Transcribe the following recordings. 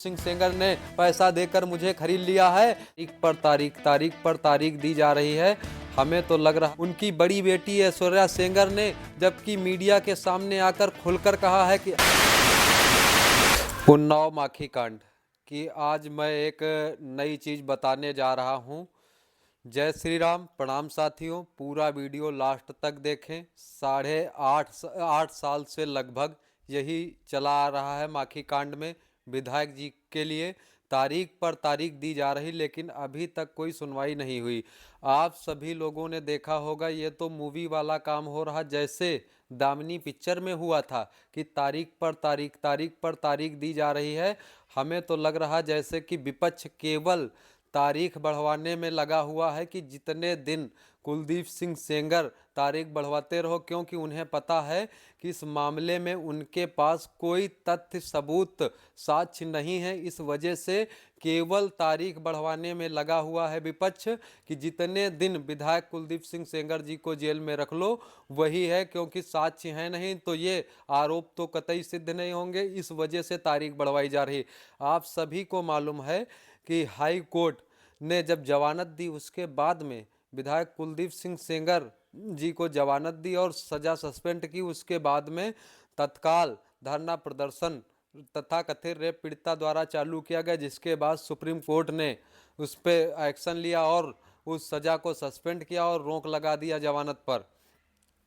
सिंह सेंगर ने पैसा देकर मुझे खरीद लिया है। तारीख पर तारीख दी जा रही है। हमें तो लग रहा उनकी बड़ी बेटी ऐश्वर्या सेंगर ने जबकि मीडिया के सामने आकर खुलकर कहा है कि उन्नाव माखी कांड की आज मैं एक नई चीज बताने जा रहा हूं। जय श्री राम, प्रणाम साथियों। पूरा वीडियो लास्ट तक देखें। साढ़े आठ साल से लगभग यही चला आ रहा है। माखी कांड में विधायक जी के लिए तारीख पर तारीख दी जा रही, लेकिन अभी तक कोई सुनवाई नहीं हुई। आप सभी लोगों ने देखा होगा, ये तो मूवी वाला काम हो रहा, जैसे दामिनी पिक्चर में हुआ था कि तारीख पर तारीख दी जा रही है। हमें तो लग रहा जैसे कि विपक्ष केवल तारीख बढ़वाने में लगा हुआ है कि जितने दिन कुलदीप सिंह सेंगर तारीख बढ़वाते रहो, क्योंकि उन्हें पता है कि इस मामले में उनके पास कोई तथ्य सबूत साक्ष्य नहीं है। इस वजह से केवल तारीख बढ़वाने में लगा हुआ है विपक्ष कि जितने दिन विधायक कुलदीप सिंह सेंगर जी को जेल में रख लो वही है, क्योंकि साक्ष्य है नहीं तो ये आरोप तो कतई सिद्ध नहीं होंगे। इस वजह से तारीख बढ़वाई जा रही। आप सभी को मालूम है कि हाई कोर्ट ने जब जमानत दी उसके बाद में विधायक कुलदीप सिंह सेंगर जी को जमानत दी और सजा सस्पेंड की। उसके बाद में तत्काल धरना प्रदर्शन तथा कथित रेप पीड़िता द्वारा चालू किया गया, जिसके बाद सुप्रीम कोर्ट ने उस पर एक्शन लिया और उस सजा को सस्पेंड किया और रोक लगा दिया जमानत पर।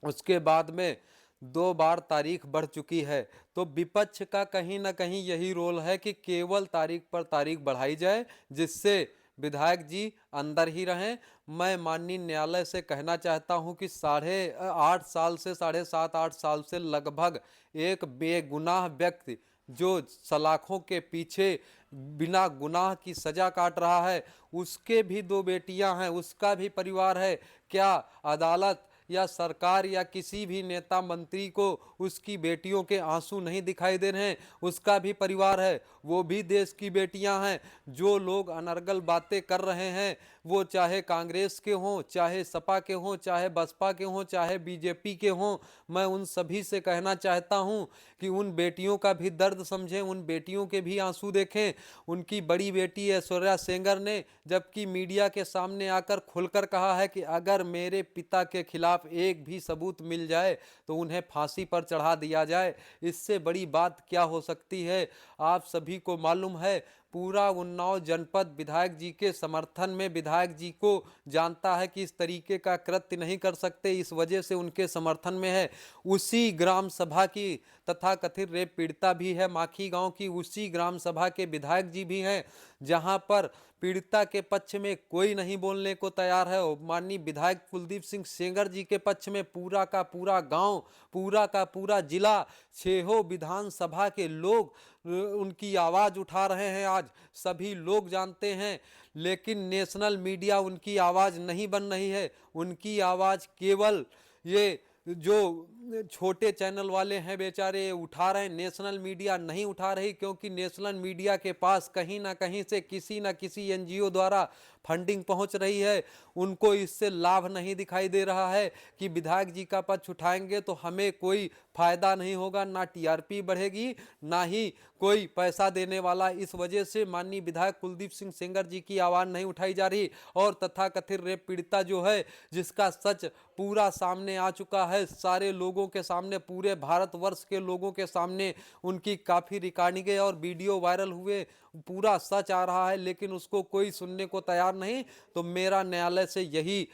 उसके बाद में 2 बार तारीख बढ़ चुकी है। तो विपक्ष का कहीं ना कहीं यही रोल है कि केवल तारीख पर तारीख बढ़ाई जाए, जिससे विधायक जी अंदर ही रहें। मैं माननीय न्यायालय से कहना चाहता हूं कि 8.5 साल से 7.5-8 साल से लगभग एक बेगुनाह व्यक्ति जो सलाखों के पीछे बिना गुनाह की सजा काट रहा है, उसके भी 2 बेटियां हैं, उसका भी परिवार है। क्या अदालत या सरकार या किसी भी नेता मंत्री को उसकी बेटियों के आंसू नहीं दिखाई दे रहे हैं? उसका भी परिवार है, वो भी देश की बेटियां हैं। जो लोग अनर्गल बातें कर रहे हैं, वो चाहे कांग्रेस के हों, चाहे सपा के हों, चाहे बसपा के हों, चाहे बीजेपी के हों, मैं उन सभी से कहना चाहता हूं कि उन बेटियों का भी दर्द समझें, उन बेटियों के भी आंसू देखें। उनकी बड़ी बेटी ऐश्वर्या सेंगर ने जबकि मीडिया के सामने आकर खुलकर कहा है कि अगर मेरे पिता के खिलाफ एक भी सबूत मिल जाए तो उन्हें फांसी पर चढ़ा दिया जाए। इससे बड़ी बात क्या हो सकती है? आप सभी को मालूम है पूरा उन्नाव जनपद विधायक जी के समर्थन में विधायक जी को जानता है कि इस तरीके का कृत्य नहीं कर सकते, इस वजह से उनके समर्थन में है। उसी ग्राम सभा की तथा कथित रेप पीड़िता भी है माखी गांव की, उसी ग्राम सभा के विधायक जी भी हैं, जहां पर पीड़िता के पक्ष में कोई नहीं बोलने को तैयार है। माननीय विधायक कुलदीप सिंह सेंगर जी के पक्ष में पूरा का पूरा गांव, पूरा का पूरा जिला, 6 विधानसभा के लोग उनकी आवाज उठा रहे हैं। आज सभी लोग जानते हैं, लेकिन नेशनल मीडिया उनकी आवाज नहीं बन रही है। उनकी आवाज केवल ये जो छोटे चैनल वाले हैं बेचारे उठा रहे हैं, नेशनल मीडिया नहीं उठा रही, क्योंकि नेशनल मीडिया के पास कहीं ना कहीं से किसी ना किसी एनजीओ द्वारा फंडिंग पहुंच रही है। उनको इससे लाभ नहीं दिखाई दे रहा है कि विधायक जी का पक्ष उठाएंगे तो हमें कोई फायदा नहीं होगा, ना टीआरपी बढ़ेगी, ना ही कोई पैसा देने वाला। इस वजह से माननीय विधायक कुलदीप सिंह सेंगर जी की आवाज नहीं उठाई जा रही। और तथाकथित रेप पीड़िता जो है, जिसका सच पूरा सामने आ चुका है, सारे लोगों के सामने, पूरे भारतवर्ष के लोगों के सामने उनकी काफी रिकॉर्डिंगें और वीडियो वायरल हुए, पूरा सच आ रहा है, लेकिन उसको कोई सुनने को तैयार नहीं। तो मेरा न्यायालय से यही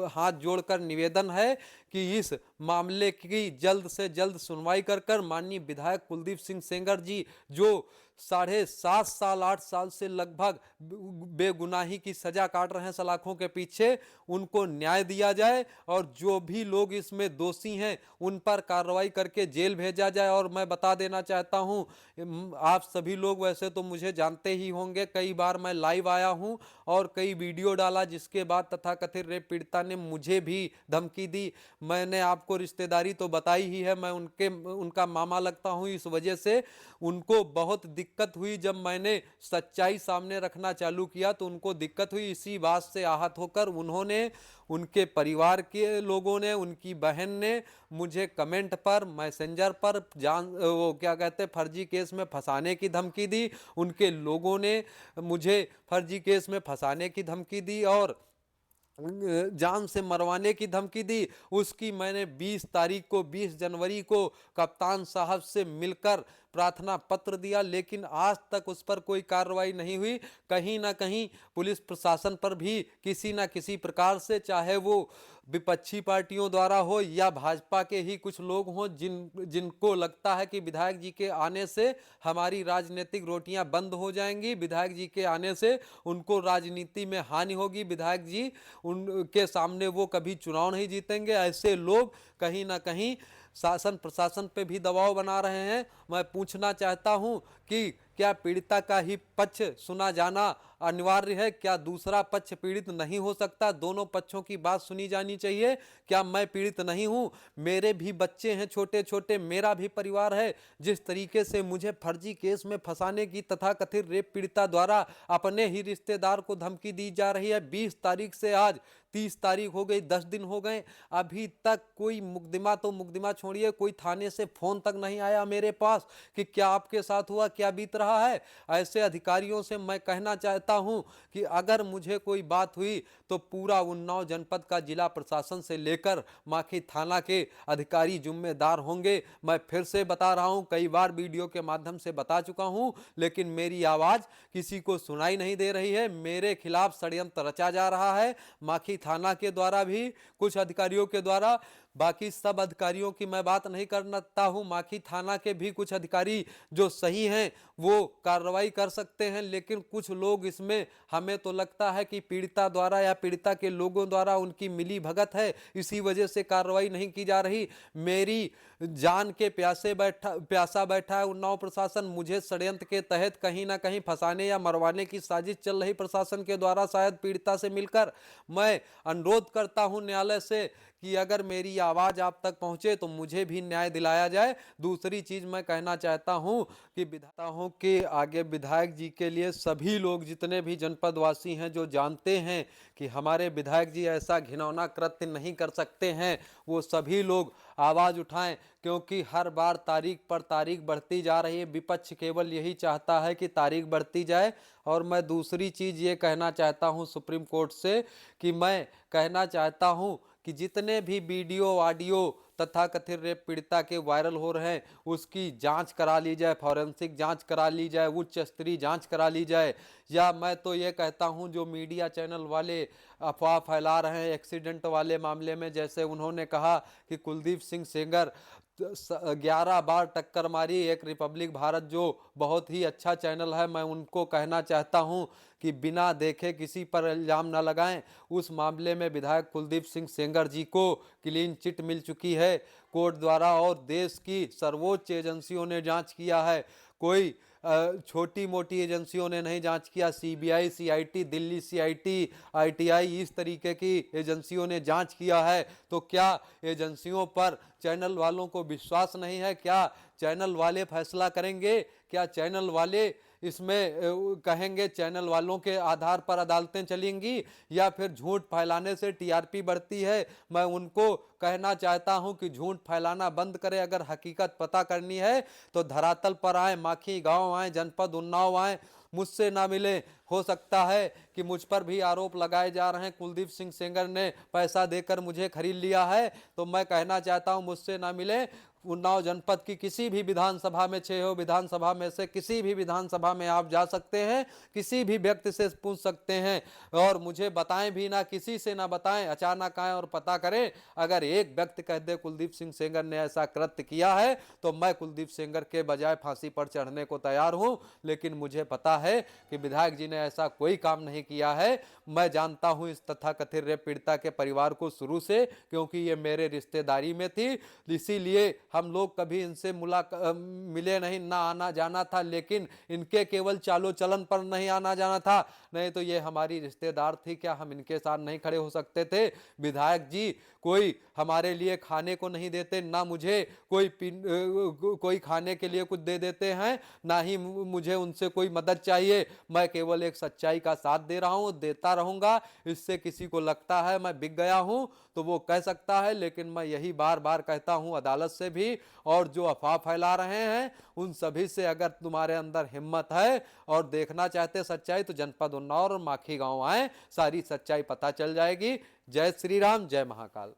हाथ जोड़कर निवेदन है कि इस मामले की जल्द से जल्द सुनवाई कर माननीय विधायक कुलदीप सिंह सेंगर जी जो 7.5 साल 8 साल से लगभग बेगुनाही की सजा काट रहे हैं सलाखों के पीछे, उनको न्याय दिया जाए और जो भी लोग इसमें दोषी हैं उन पर कार्रवाई करके जेल भेजा जाए। और मैं बता देना चाहता हूं, आप सभी लोग वैसे तो मुझे जानते ही होंगे, कई बार मैं लाइव आया हूं और कई वीडियो डाला, जिसके बाद तथाकथित रेप पीड़िता ने मुझे भी धमकी दी। मैंने आपको रिश्तेदारी तो बताई ही है, मैं उनका मामा लगता हूं, इस वजह से उनको बहुत दिक्कत हुई जब मैंने सच्चाई सामने रखना चालू किया तो उनको दिक्कत हुई। इसी बात से आहत होकर उन्होंने, उनके परिवार के लोगों ने, उनकी बहन ने मुझे कमेंट पर, मैसेंजर पर वो क्या कहते हैं, फर्जी केस में फंसाने की धमकी दी। उनके लोगों ने मुझे फर्जी केस में फंसाने की धमकी दी और जान से मरवाने की धमकी दी। उसकी मैंने 20 तारीख को, 20 जनवरी को कप्तान साहब से मिलकर प्रार्थना पत्र दिया, लेकिन आज तक उस पर कोई कार्रवाई नहीं हुई। कहीं ना कहीं पुलिस प्रशासन पर भी किसी ना किसी प्रकार से, चाहे वो विपक्षी पार्टियों द्वारा हो या भाजपा के ही कुछ लोग हों, जिनको लगता है कि विधायक जी के आने से हमारी राजनीतिक रोटियां बंद हो जाएंगी, विधायक जी के आने से उनको राजनीति में हानि होगी, विधायक जी उनके सामने वो कभी चुनाव नहीं जीतेंगे। ऐसे लोग कहीं ना कहीं शासन प्रशासन पे भी दबाव बना रहे हैं। मैं पूछना चाहता हूं कि क्या पीड़िता का ही पक्ष सुना जाना अनिवार्य है? क्या दूसरा पक्ष पीड़ित नहीं हो सकता? दोनों पक्षों की बात सुनी जानी चाहिए। क्या मैं पीड़ित नहीं हूं? मेरे भी बच्चे हैं छोटे छोटे, मेरा भी परिवार है। जिस तरीके से मुझे फर्जी केस में फंसाने की तथाकथित रेप पीड़िता द्वारा अपने ही रिश्तेदार को धमकी दी जा रही है, 20 तारीख से आज 30 तारीख हो गई, 10 दिन हो गए, अभी तक कोई मुकदमा, तो मुकदमा छोड़िए, कोई थाने से फोन तक नहीं आया मेरे पास कि क्या आपके साथ हुआ, क्या बीत रहा है। ऐसे अधिकारियों से मैं कहना चाहता हूं कि अगर मुझे कोई बात हुई तो पूरा उन्नाव जनपद का जिला प्रशासन से लेकर माखी थाना के अधिकारी जिम्मेदार होंगे। मैं फिर से बता रहा हूं, कई बार वीडियो के माध्यम से बता चुका हूं, लेकिन मेरी आवाज किसी को सुनाई नहीं दे रही है। मेरे खिलाफ षड्यंत्र रचा जा रहा है, माखी थाना के द्वारा भी, कुछ अधिकारियों के द्वारा। बाकी सब अधिकारियों की मैं बात नहीं करता हूं, माखी थाना के भी कुछ अधिकारी जो सही हैं वो कार्रवाई कर सकते हैं, लेकिन कुछ लोग इसमें, हमें तो लगता है कि पीड़िता द्वारा या पीड़िता के लोगों द्वारा उनकी मिली भगत है, इसी वजह से कार्रवाई नहीं की जा रही। मेरी जान के प्यासा बैठा है उन्नाव प्रशासन। मुझे षड्यंत्र के तहत कहीं ना कहीं फंसाने या मरवाने की साजिश चल रही प्रशासन के द्वारा, शायद पीड़िता से मिलकर। मैं अनुरोध करता हूं न्यायालय से कि अगर मेरी आवाज आप तक पहुंचे तो मुझे भी न्याय दिलाया जाए। दूसरी चीज मैं कहना चाहता हूं कि आगे विधायक जी के लिए सभी लोग, जितने भी जनपद वासी हैं, जो जानते हैं कि हमारे विधायक जी ऐसा घिनौना कृत्य नहीं कर सकते हैं, वो सभी लोग आवाज उठाएं, क्योंकि हर बार तारीख पर तारीख बढ़ती जा रही है। विपक्ष केवल यही चाहता है कि तारीख बढ़ती जाए। और मैं दूसरी चीज ये कहना चाहता हूं सुप्रीम कोर्ट से कि मैं कहना चाहता हूं कि जितने भी वीडियो ऑडियो तथाकथित रेप पीड़िता के वायरल हो रहे हैं, उसकी जांच करा ली जाए, फॉरेंसिक जांच करा ली जाए, उच्च स्तरीय जांच करा ली जाए। या मैं तो ये कहता हूं, जो मीडिया चैनल वाले अफवाह फैला रहे हैं एक्सीडेंट वाले मामले में, जैसे उन्होंने कहा कि कुलदीप सिंह सेंगर 11 बार टक्कर मारी, एक रिपब्लिक भारत जो बहुत ही अच्छा चैनल है, मैं उनको कहना चाहता हूं कि बिना देखे किसी पर इल्जाम न लगाएं। उस मामले में विधायक कुलदीप सिंह सेंगर जी को क्लीन चिट मिल चुकी है कोर्ट द्वारा, और देश की सर्वोच्च एजेंसियों ने जांच किया है। कोई छोटी मोटी एजेंसियों ने नहीं जांच किया। CBI, CIT, Delhi CIT, ITI, इस तरीके की एजेंसियों ने जांच किया है। तो क्या एजेंसियों पर चैनल वालों को विश्वास नहीं है? क्या चैनल वाले फैसला करेंगे? क्या चैनल वाले इसमें कहेंगे, चैनल वालों के आधार पर अदालतें चलेंगी? या फिर झूठ फैलाने से टीआरपी बढ़ती है? मैं उनको कहना चाहता हूं कि झूठ फैलाना बंद करें। अगर हकीकत पता करनी है तो धरातल पर आए, माखी गांव आए, जनपद उन्नाव आए, मुझसे ना मिले। हो सकता है कि मुझ पर भी आरोप लगाए जा रहे हैं, कुलदीप सिंह सेंगर ने पैसा देकर मुझे खरीद लिया है, तो मैं कहना चाहता हूं मुझसे ना मिले। उन्नाव जनपद की किसी भी विधानसभा में, 6 विधानसभा में से किसी भी विधानसभा में आप जा सकते हैं, किसी भी व्यक्ति से पूछ सकते हैं, और मुझे बताएं भी ना, किसी से ना बताएं, अचानक आए और पता करें। अगर एक व्यक्ति कह दे कुलदीप सिंह सेंगर ने ऐसा कृत्य किया है, तो मैं कुलदीप सेंगर के बजाय फांसी पर चढ़ने को तैयार हूं। लेकिन मुझे पता है कि विधायक जी ने ऐसा कोई काम नहीं नहीं किया है। मैं जानता हूं इस तथाकथित रेप पीड़िता के परिवार को शुरू से, क्योंकि ये मेरे रिश्तेदारी में थी, इसीलिए हम लोग कभी इनसे मिले नहीं, ना आना जाना था, लेकिन इनके केवल चालो चलन पर नहीं आना जाना था, नहीं तो ये हमारी रिश्तेदार थी, क्या हम इनके साथ नहीं खड़े हो सकते थे? विधायक जी कोई हमारे लिए खाने को नहीं देते, ना मुझे कोई खाने के लिए कुछ दे देते हैं, ना ही मुझे उनसे कोई मदद चाहिए। मैं केवल एक सच्चाई का साथ दे रहा हूं, देता रहूंगा। इससे किसी को लगता है मैं बिक गया हूं तो वो कह सकता है, लेकिन मैं यही बार बार कहता हूं अदालत से भी, और जो अफवाह फैला रहे हैं उन सभी से, अगर तुम्हारे अंदर हिम्मत है और देखना चाहते सच्चाई तो जनपद उन्नाव और माखी गांव आए, सारी सच्चाई पता चल जाएगी। जय श्री राम, जय महाकाल।